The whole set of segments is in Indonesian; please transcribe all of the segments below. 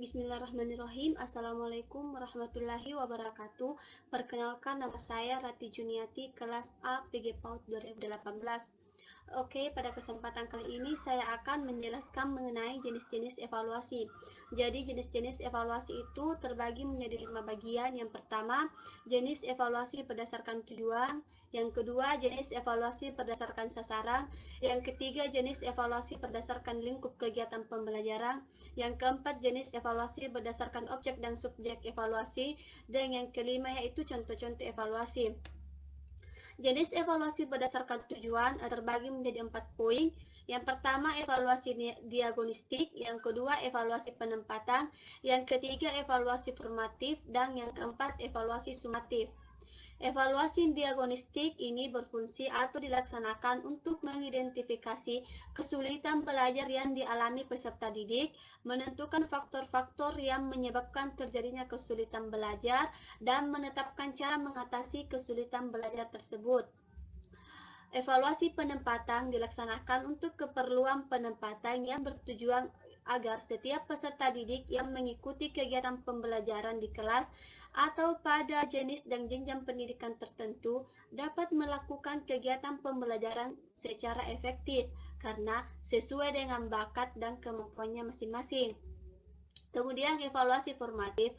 Bismillahirrahmanirrahim. Assalamualaikum warahmatullahi wabarakatuh. Perkenalkan, nama saya Rati Juniati, kelas A PG PAUD 2018. Oke, pada kesempatan kali ini saya akan menjelaskan mengenai jenis-jenis evaluasi. Jadi jenis-jenis evaluasi itu terbagi menjadi 5 bagian. Yang pertama, jenis evaluasi berdasarkan tujuan. Yang kedua, jenis evaluasi berdasarkan sasaran. Yang ketiga, jenis evaluasi berdasarkan lingkup kegiatan pembelajaran. Yang keempat, jenis evaluasi berdasarkan objek dan subjek evaluasi. Dan yang kelima yaitu contoh-contoh evaluasi. Jenis evaluasi berdasarkan tujuan terbagi menjadi 4 poin. Yang pertama, evaluasi diagnostik. Yang kedua, evaluasi penempatan. Yang ketiga, evaluasi formatif. Dan yang keempat, evaluasi sumatif. Evaluasi diagnostik ini berfungsi atau dilaksanakan untuk mengidentifikasi kesulitan belajar yang dialami peserta didik, menentukan faktor-faktor yang menyebabkan terjadinya kesulitan belajar, dan menetapkan cara mengatasi kesulitan belajar tersebut. Evaluasi penempatan dilaksanakan untuk keperluan penempatan yang bertujuan agar setiap peserta didik yang mengikuti kegiatan pembelajaran di kelas atau pada jenis dan jenjang pendidikan tertentu dapat melakukan kegiatan pembelajaran secara efektif karena sesuai dengan bakat dan kemampuannya masing-masing. Kemudian evaluasi formatif.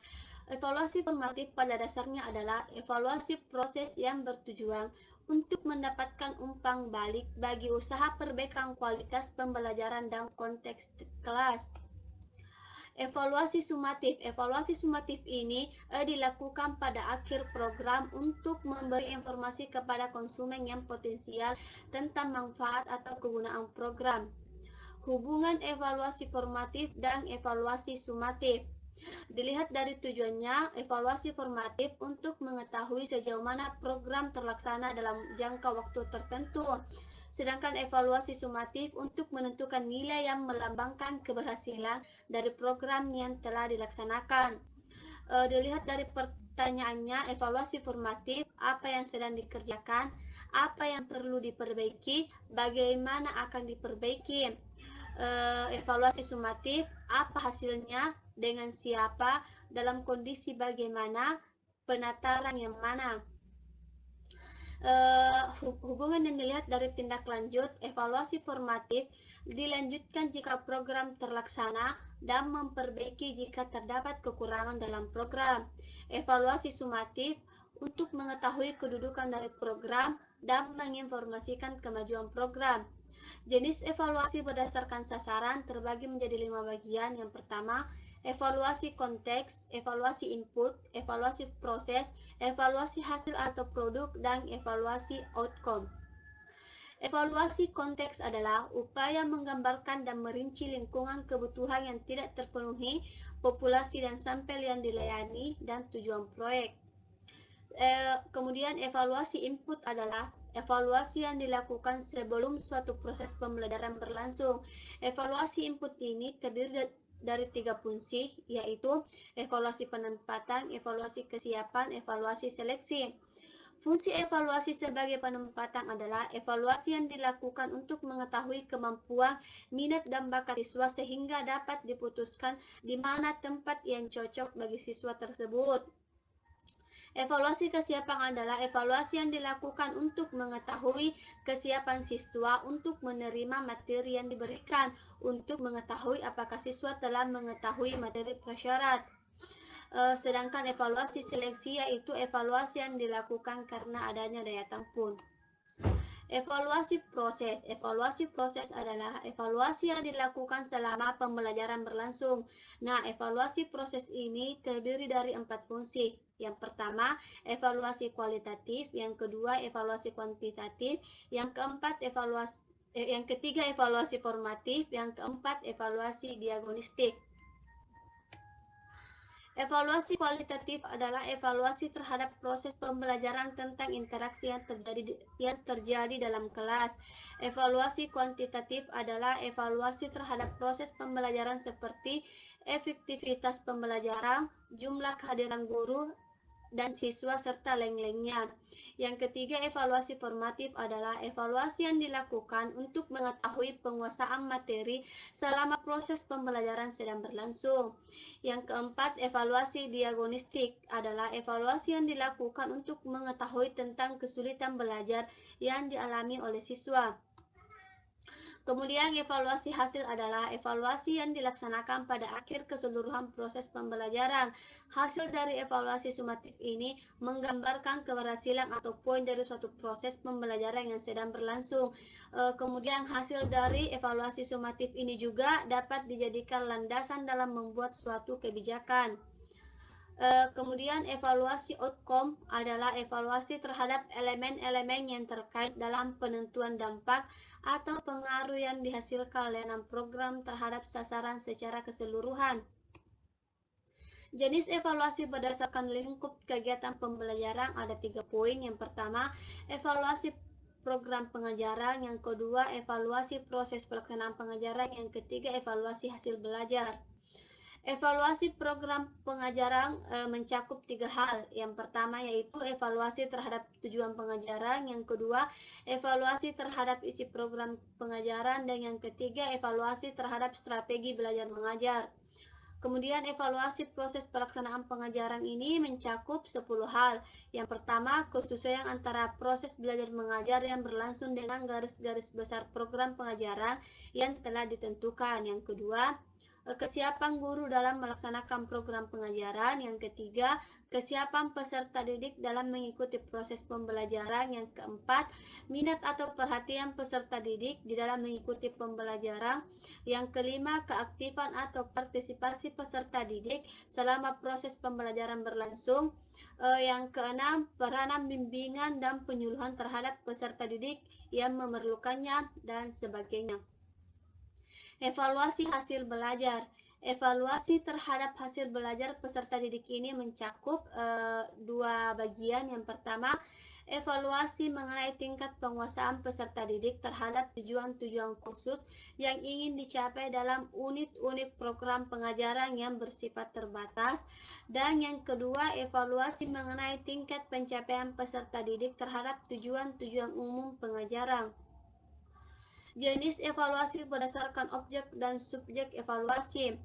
Evaluasi formatif pada dasarnya adalah evaluasi proses yang bertujuan untuk mendapatkan umpan balik bagi usaha perbaikan kualitas pembelajaran dan konteks kelas. Evaluasi sumatif. Evaluasi sumatif ini dilakukan pada akhir program untuk memberi informasi kepada konsumen yang potensial tentang manfaat atau kegunaan program. Hubungan evaluasi formatif dan evaluasi sumatif. Dilihat dari tujuannya, evaluasi formatif untuk mengetahui sejauh mana program terlaksana dalam jangka waktu tertentu. Sedangkan evaluasi sumatif untuk menentukan nilai yang melambangkan keberhasilan dari program yang telah dilaksanakan. Dilihat dari pertanyaannya, evaluasi formatif, apa yang sedang dikerjakan, apa yang perlu diperbaiki, bagaimana akan diperbaiki. Evaluasi sumatif, apa hasilnya, dengan siapa, dalam kondisi bagaimana, penataran yang mana. Hubungan yang dilihat dari tindak lanjut, evaluasi formatif dilanjutkan jika program terlaksana dan memperbaiki jika terdapat kekurangan dalam program. Evaluasi sumatif untuk mengetahui kedudukan dari program dan menginformasikan kemajuan program. Jenis evaluasi berdasarkan sasaran terbagi menjadi 5 bagian. Yang pertama, evaluasi konteks, evaluasi input, evaluasi proses, evaluasi hasil atau produk, dan evaluasi outcome. Evaluasi konteks adalah upaya menggambarkan dan merinci lingkungan kebutuhan yang tidak terpenuhi, populasi dan sampel yang dilayani, dan tujuan proyek. Kemudian evaluasi input adalah evaluasi yang dilakukan sebelum suatu proses pembelajaran berlangsung. Evaluasi input ini terdiri dari 3 fungsi, yaitu evaluasi penempatan, evaluasi kesiapan, evaluasi seleksi. Fungsi evaluasi sebagai penempatan adalah evaluasi yang dilakukan untuk mengetahui kemampuan, minat, dan bakat siswa sehingga dapat diputuskan di mana tempat yang cocok bagi siswa tersebut. Evaluasi kesiapan adalah evaluasi yang dilakukan untuk mengetahui kesiapan siswa untuk menerima materi yang diberikan, untuk mengetahui apakah siswa telah mengetahui materi prasyarat. Sedangkan evaluasi seleksi yaitu evaluasi yang dilakukan karena adanya daya tampung. Evaluasi proses. Evaluasi proses adalah evaluasi yang dilakukan selama pembelajaran berlangsung. Nah, evaluasi proses ini terdiri dari 4 fungsi. Yang pertama, evaluasi kualitatif, yang kedua, evaluasi kuantitatif, yang ketiga, evaluasi formatif, yang keempat, evaluasi diagnostik. Evaluasi kualitatif adalah evaluasi terhadap proses pembelajaran tentang interaksi yang terjadi dalam kelas. Evaluasi kuantitatif adalah evaluasi terhadap proses pembelajaran seperti efektivitas pembelajaran, jumlah kehadiran guru, dan siswa serta leng-lengnya. Yang ketiga, evaluasi formatif adalah evaluasi yang dilakukan untuk mengetahui penguasaan materi selama proses pembelajaran sedang berlangsung. Yang keempat, evaluasi diagnostik adalah evaluasi yang dilakukan untuk mengetahui tentang kesulitan belajar yang dialami oleh siswa. Kemudian evaluasi hasil adalah evaluasi yang dilaksanakan pada akhir keseluruhan proses pembelajaran. Hasil dari evaluasi sumatif ini menggambarkan keberhasilan atau poin dari suatu proses pembelajaran yang sedang berlangsung. Kemudian hasil dari evaluasi sumatif ini juga dapat dijadikan landasan dalam membuat suatu kebijakan. Kemudian evaluasi outcome adalah evaluasi terhadap elemen-elemen yang terkait dalam penentuan dampak atau pengaruh yang dihasilkan dalam program terhadap sasaran secara keseluruhan. Jenis evaluasi berdasarkan lingkup kegiatan pembelajaran ada 3 poin. Yang pertama, evaluasi program pengajaran. Yang kedua, evaluasi proses pelaksanaan pengajaran. Yang ketiga, evaluasi hasil belajar. Evaluasi program pengajaran mencakup 3 hal. Yang pertama yaitu evaluasi terhadap tujuan pengajaran, yang kedua evaluasi terhadap isi program pengajaran, dan yang ketiga evaluasi terhadap strategi belajar mengajar. Kemudian evaluasi proses pelaksanaan pengajaran ini mencakup 10 hal. Yang pertama, kesesuaian antara proses belajar mengajar yang berlangsung dengan garis-garis besar program pengajaran yang telah ditentukan. Yang kedua, kesiapan guru dalam melaksanakan program pengajaran. Yang ketiga, kesiapan peserta didik dalam mengikuti proses pembelajaran. Yang keempat, minat atau perhatian peserta didik di dalam mengikuti pembelajaran. Yang kelima, keaktifan atau partisipasi peserta didik selama proses pembelajaran berlangsung. Yang keenam, peranan bimbingan dan penyuluhan terhadap peserta didik yang memerlukannya, dan sebagainya. Evaluasi hasil belajar. Evaluasi terhadap hasil belajar peserta didik ini mencakup dua bagian. Yang pertama, evaluasi mengenai tingkat penguasaan peserta didik terhadap tujuan-tujuan khusus yang ingin dicapai dalam unit-unit program pengajaran yang bersifat terbatas. Dan yang kedua, evaluasi mengenai tingkat pencapaian peserta didik terhadap tujuan-tujuan umum pengajaran. Jenis evaluasi berdasarkan objek dan subjek evaluasi.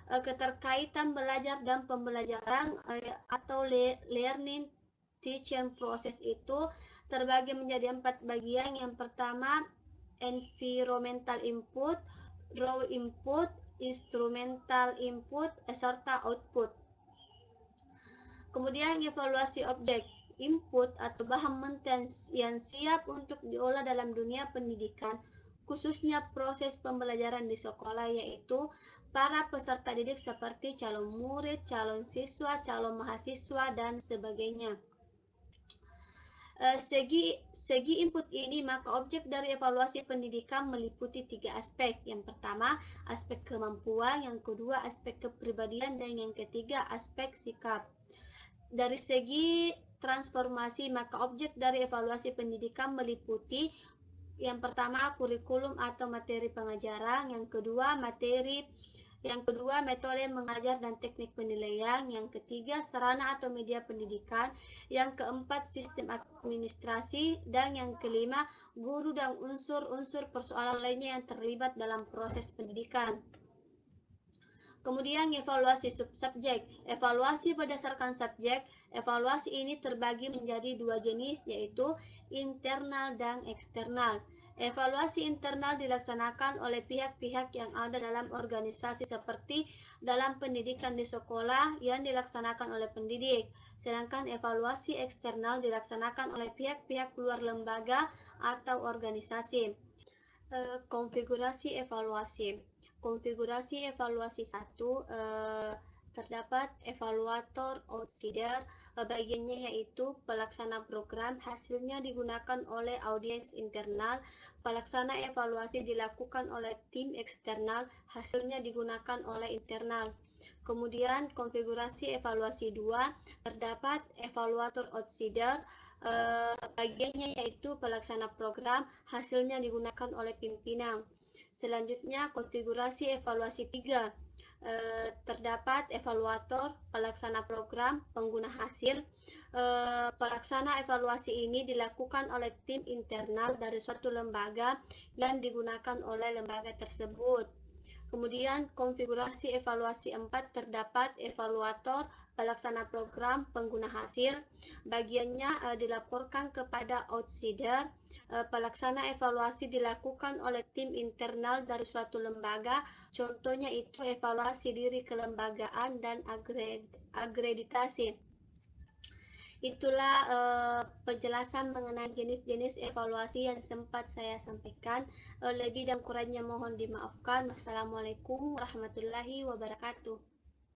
Keterkaitan belajar dan pembelajaran atau learning teaching process itu terbagi menjadi 4 bagian. Yang pertama, environmental input, raw input, instrumental input, serta output. Kemudian evaluasi objek. Input atau bahan mentah yang siap untuk diolah dalam dunia pendidikan, khususnya proses pembelajaran di sekolah, yaitu para peserta didik seperti calon murid, calon siswa, calon mahasiswa, dan sebagainya. Segi input ini, maka objek dari evaluasi pendidikan meliputi 3 aspek. Yang pertama, aspek kemampuan, yang kedua aspek kepribadian, dan yang ketiga aspek sikap. Dari segi transformasi, maka objek dari evaluasi pendidikan meliputi yang pertama, kurikulum atau materi pengajaran, yang kedua metode mengajar dan teknik penilaian, yang ketiga sarana atau media pendidikan, yang keempat sistem administrasi, dan yang kelima guru dan unsur-unsur persoalan lainnya yang terlibat dalam proses pendidikan. Kemudian evaluasi subjek. Evaluasi berdasarkan subjek. Evaluasi ini terbagi menjadi 2 jenis, yaitu internal dan eksternal. Evaluasi internal dilaksanakan oleh pihak-pihak yang ada dalam organisasi seperti dalam pendidikan di sekolah yang dilaksanakan oleh pendidik. Sedangkan evaluasi eksternal dilaksanakan oleh pihak-pihak luar lembaga atau organisasi. Konfigurasi evaluasi. Konfigurasi evaluasi 1, terdapat evaluator outsider. Bagiannya yaitu pelaksana program, hasilnya digunakan oleh audiens internal. Pelaksana evaluasi dilakukan oleh tim eksternal, hasilnya digunakan oleh internal. Kemudian konfigurasi evaluasi 2, terdapat evaluator outsider. Bagiannya yaitu pelaksana program, hasilnya digunakan oleh pimpinan. Selanjutnya konfigurasi evaluasi 3, terdapat evaluator, pelaksana program, pengguna hasil. Pelaksana evaluasi ini dilakukan oleh tim internal dari suatu lembaga yang digunakan oleh lembaga tersebut. Kemudian konfigurasi evaluasi 4 terdapat evaluator, pelaksana program, pengguna hasil. Bagiannya dilaporkan kepada outsider. Pelaksana evaluasi dilakukan oleh tim internal dari suatu lembaga. Contohnya itu evaluasi diri kelembagaan dan agreditasi. Itulah penjelasan mengenai jenis-jenis evaluasi yang sempat saya sampaikan. Lebih dan kurangnya mohon dimaafkan. Wassalamualaikum warahmatullahi wabarakatuh.